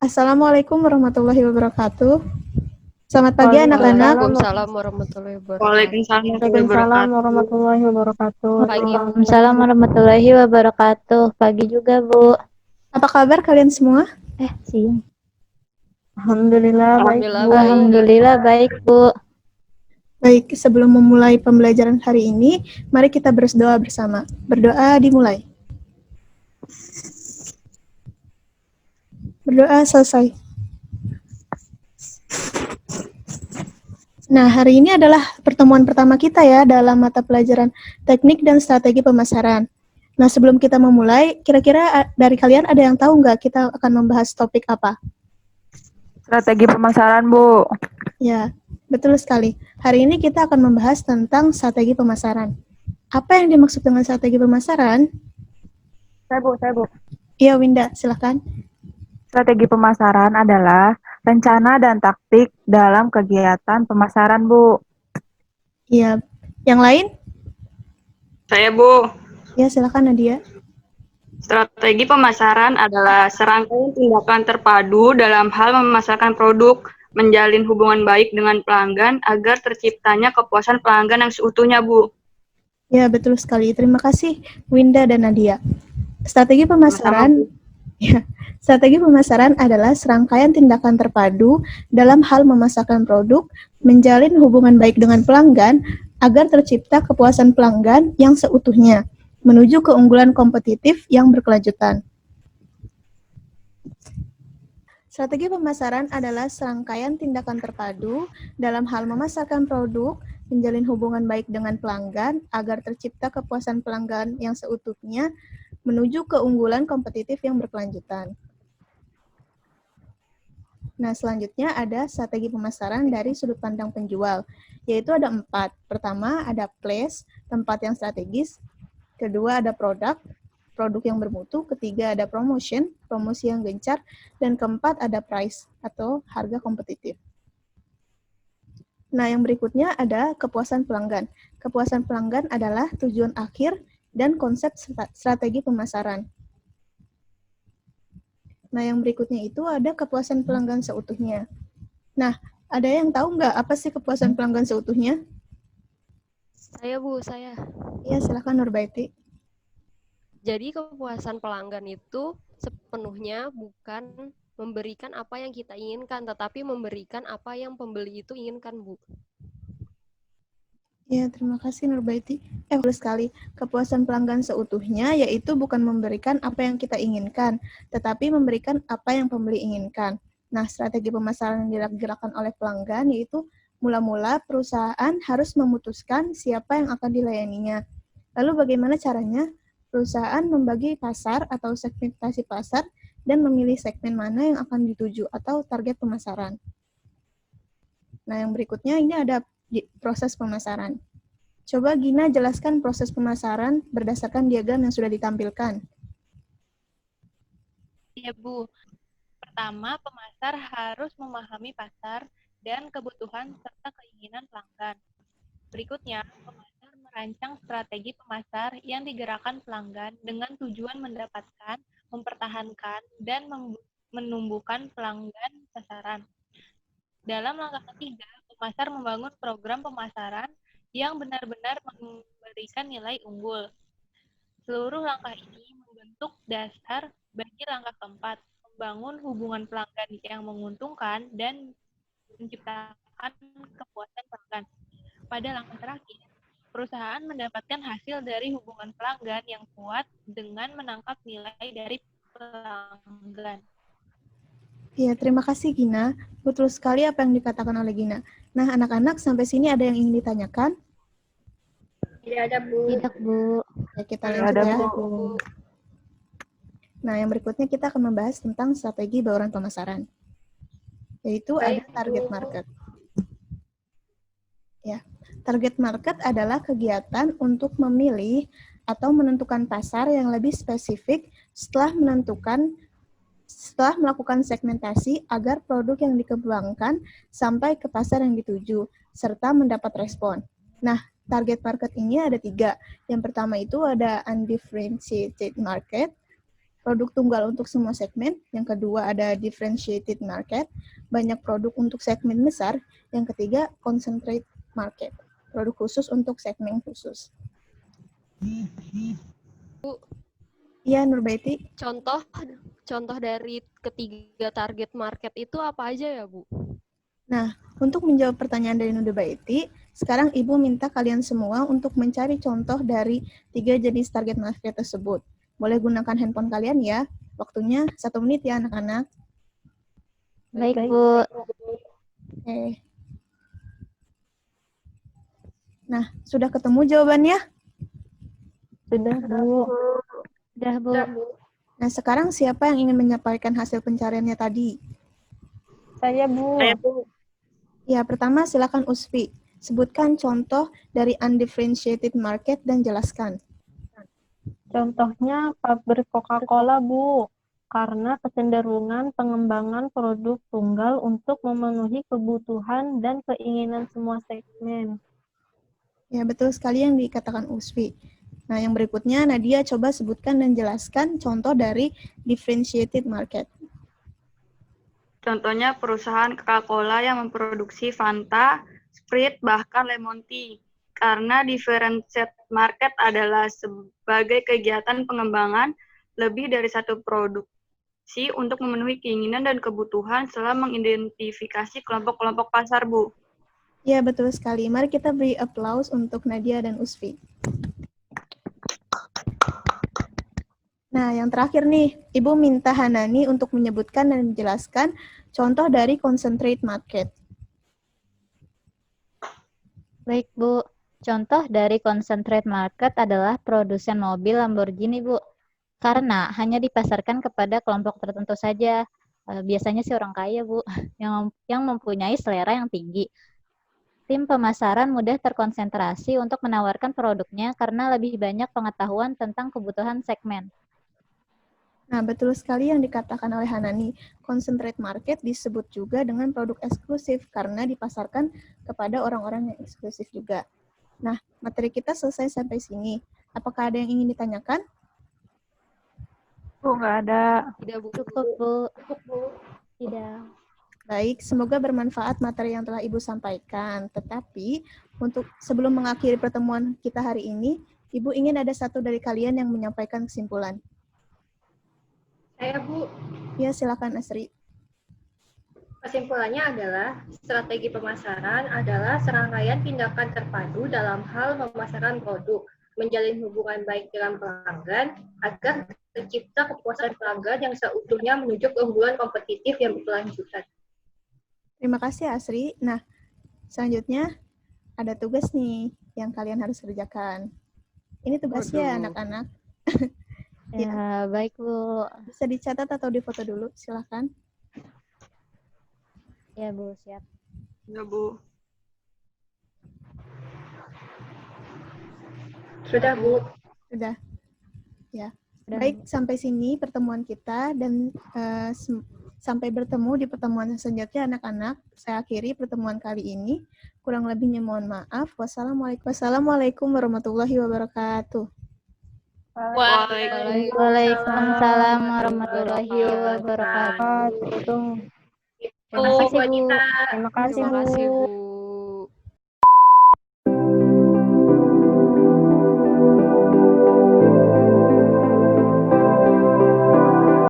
Assalamualaikum warahmatullahi wabarakatuh. Selamat pagi anak-anak. Waalaikumsalam warahmatullahi wabarakatuh. Waalaikumsalam warahmatullahi wabarakatuh. Pagi. Waalaikumsalam warahmatullahi wabarakatuh. Pagi juga, Bu. Apa kabar kalian semua? Siang. Alhamdulillah baik, Alhamdulillah Bu. baik. Alhamdulillah baik, Bu. Baik, sebelum memulai pembelajaran hari ini, mari kita berdoa bersama. Berdoa dimulai. Berdoa selesai. Nah, hari ini adalah pertemuan pertama kita ya dalam mata pelajaran teknik dan strategi pemasaran. Nah, sebelum kita memulai, kira-kira dari kalian ada yang tahu nggak kita akan membahas topik apa? Strategi pemasaran, Bu. Ya, betul sekali. Hari ini kita akan membahas tentang strategi pemasaran. Apa yang dimaksud dengan strategi pemasaran? Saya, Bu. Iya, Winda, silakan. Strategi pemasaran adalah rencana dan taktik dalam kegiatan pemasaran, Bu. Iya, yang lain? Saya, Bu. Ya, silakan Nadia. Strategi pemasaran adalah serangkaian tindakan terpadu dalam hal memasarkan produk, menjalin hubungan baik dengan pelanggan agar terciptanya kepuasan pelanggan yang seutuhnya, Bu. Ya, betul sekali. Terima kasih Winda dan Nadia. Strategi pemasaran adalah serangkaian tindakan terpadu dalam hal memasarkan produk, menjalin hubungan baik dengan pelanggan agar tercipta kepuasan pelanggan yang seutuhnya, menuju keunggulan kompetitif yang berkelanjutan. Strategi pemasaran adalah serangkaian tindakan terpadu dalam hal memasarkan produk, menjalin hubungan baik dengan pelanggan agar tercipta kepuasan pelanggan yang seutuhnya, menuju keunggulan kompetitif yang berkelanjutan. Nah, selanjutnya ada strategi pemasaran dari sudut pandang penjual, yaitu ada 4. Pertama, ada place, tempat yang strategis. Kedua, ada produk yang bermutu. Ketiga, ada promotion, promosi yang gencar. Dan keempat, ada price, atau harga kompetitif. Nah, yang berikutnya ada kepuasan pelanggan. Kepuasan pelanggan adalah tujuan akhir dan konsep strategi pemasaran. Nah, yang berikutnya itu ada kepuasan pelanggan seutuhnya. Nah, ada yang tahu nggak apa sih kepuasan pelanggan seutuhnya? Saya, Bu, saya. Ya, silakan Nurbaiti. Jadi kepuasan pelanggan itu sepenuhnya bukan memberikan apa yang kita inginkan, tetapi memberikan apa yang pembeli itu inginkan, Bu. Ya, terima kasih Nurbaiti. Betul sekali. Kepuasan pelanggan seutuhnya yaitu bukan memberikan apa yang kita inginkan, tetapi memberikan apa yang pembeli inginkan. Nah, strategi pemasaran yang digerakkan oleh pelanggan yaitu mula-mula perusahaan harus memutuskan siapa yang akan dilayaninya. Lalu bagaimana caranya? Perusahaan membagi pasar atau segmentasi pasar dan memilih segmen mana yang akan dituju atau target pemasaran. Nah, yang berikutnya ini ada proses pemasaran. Coba Gina jelaskan proses pemasaran berdasarkan diagram yang sudah ditampilkan. Iya, Bu. Pertama, pemasar harus memahami pasar dan kebutuhan serta keinginan pelanggan. Berikutnya, pemasar merancang strategi pemasar yang digerakkan pelanggan dengan tujuan mendapatkan, mempertahankan, dan menumbuhkan pelanggan sasaran. Dalam langkah ketiga, pemasar membangun program pemasaran yang benar-benar memberikan nilai unggul. Seluruh langkah ini membentuk dasar bagi langkah keempat, membangun hubungan pelanggan yang menguntungkan dan menciptakan kepuasan pelanggan. Pada langkah terakhir, perusahaan mendapatkan hasil dari hubungan pelanggan yang kuat dengan menangkap nilai dari pelanggan. Ya, terima kasih Gina. Betul sekali apa yang dikatakan oleh Gina. Nah, anak-anak sampai sini ada yang ingin ditanyakan? Tidak ada, Bu. Tidak, Bu. Ya, kita lanjut ya. Bu. Nah, yang berikutnya kita akan membahas tentang strategi bauran pemasaran, yaitu ada target market. Ya, target market adalah kegiatan untuk memilih atau menentukan pasar yang lebih spesifik setelah melakukan segmentasi agar produk yang dikembangkan sampai ke pasar yang dituju, serta mendapat respon. Nah, target market ini ada 3. Yang pertama itu ada undifferentiated market, produk tunggal untuk semua segmen. Yang kedua ada differentiated market, banyak produk untuk segmen besar. Yang ketiga concentrate market, produk khusus untuk segmen khusus. Bu, Iya, Nurbaiti. contoh dari ketiga target market itu apa aja ya, Bu? Nah, untuk menjawab pertanyaan dari Nurbaiti, sekarang Ibu minta kalian semua untuk mencari contoh dari 3 jenis target market tersebut. Boleh gunakan handphone kalian ya. Waktunya 1 menit ya, anak-anak. Baik, Bu. Oke. Nah, sudah ketemu jawabannya? Sudah, Bu. Sudah, Bu. Nah, sekarang siapa yang ingin menyampaikan hasil pencariannya tadi? Saya, Bu. Ya, pertama silakan Usfi. Sebutkan contoh dari undifferentiated market dan jelaskan. Contohnya pabrik Coca-Cola, Bu. Karena kecenderungan pengembangan produk tunggal untuk memenuhi kebutuhan dan keinginan semua segmen. Ya, betul sekali yang dikatakan Usfi. Nah, yang berikutnya Nadia coba sebutkan dan jelaskan contoh dari differentiated market. Contohnya perusahaan Coca-Cola yang memproduksi Fanta, Sprite, bahkan lemon tea. Karena differentiated market adalah sebagai kegiatan pengembangan lebih dari satu produksi untuk memenuhi keinginan dan kebutuhan setelah mengidentifikasi kelompok-kelompok pasar, Bu. Ya, betul sekali. Mari kita beri applause untuk Nadia dan Usfi. Nah, yang terakhir nih, Ibu minta Hanani untuk menyebutkan dan menjelaskan contoh dari concentrate market. Baik, Bu. Contoh dari concentrate market adalah produsen mobil Lamborghini, Bu. Karena hanya dipasarkan kepada kelompok tertentu saja. Biasanya sih orang kaya, Bu, yang mempunyai selera yang tinggi. Tim pemasaran mudah terkonsentrasi untuk menawarkan produknya karena lebih banyak pengetahuan tentang kebutuhan segmen. Nah, betul sekali yang dikatakan oleh Hanani. Concentrate market disebut juga dengan produk eksklusif karena dipasarkan kepada orang-orang yang eksklusif juga. Nah, materi kita selesai sampai sini. Apakah ada yang ingin ditanyakan? Bu, nggak ada. Tidak, Bu. Cukup, Bu. Tidak. Baik, semoga bermanfaat materi yang telah Ibu sampaikan. Tetapi, untuk sebelum mengakhiri pertemuan kita hari ini, Ibu ingin ada satu dari kalian yang menyampaikan kesimpulan. Saya, Bu. Ya, silakan Asri. Kesimpulannya adalah strategi pemasaran adalah serangkaian tindakan terpadu dalam hal memasarkan produk, menjalin hubungan baik dengan pelanggan, agar tercipta kepuasan pelanggan yang seutuhnya menuju keunggulan kompetitif yang berkelanjutan. Terima kasih, Asri. Nah, selanjutnya ada tugas nih yang kalian harus kerjakan. Ini tugasnya, anak-anak. Ya, baik, Bu. Bisa dicatat atau difoto dulu, silakan. Ya, Bu, siap. Ya, Bu. Sudah, Bu. Sudah. Ya. Sudah, Baik, Bu. sampai sini pertemuan kita dan sampai bertemu di pertemuan selanjutnya anak-anak. Saya akhiri pertemuan kali ini. Kurang lebihnya mohon maaf. Wassalamualaikum warahmatullahi wabarakatuh. Waalaikumsalam warahmatullahi wabarakatuh. Terima kasih, Bu. Terima kasih, Terima kasih, Bu. Bu.